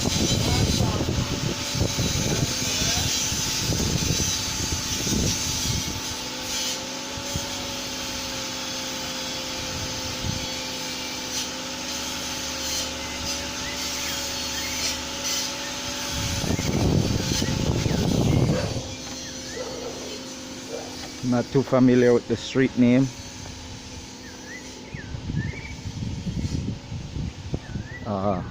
Not too familiar with the street name.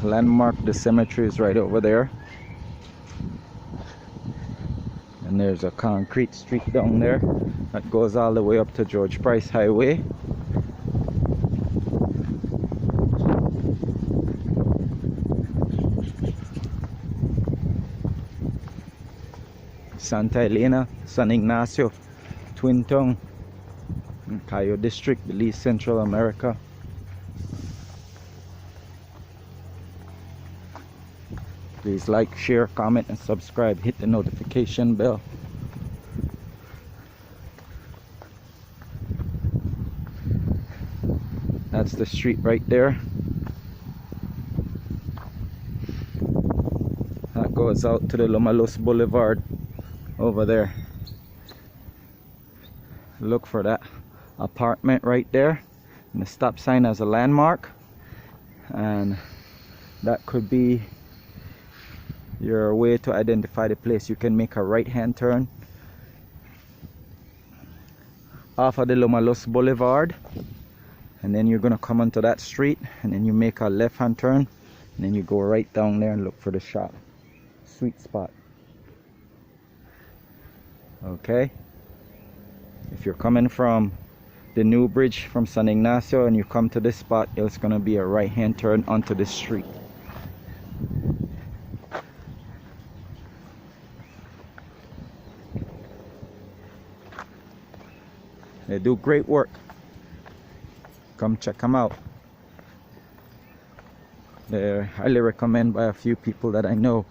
Landmark, the cemetery is right over there. And there's a concrete street down there that goes all the way up to George Price Highway. Santa Elena, San Ignacio, Twin Tongue, Cayo District, Belize, Central America. Please like, share, comment, and subscribe. Hit the notification bell. That's the street right there. That goes out to the Lomalos Boulevard over there. Look for that apartment right there. And the stop sign has a landmark. And that could be your way to identify the place. You can make a right hand turn off of the Lomalos Boulevard, and then you're gonna come onto that street, and then you make a left hand turn, and then you go right down there and look for the shop. Sweet spot. Okay, if you're coming from the new bridge from San Ignacio and you come to this spot, it's gonna be a right hand turn onto the street. They do great work. Come check them out. They're highly recommended by a few people that I know.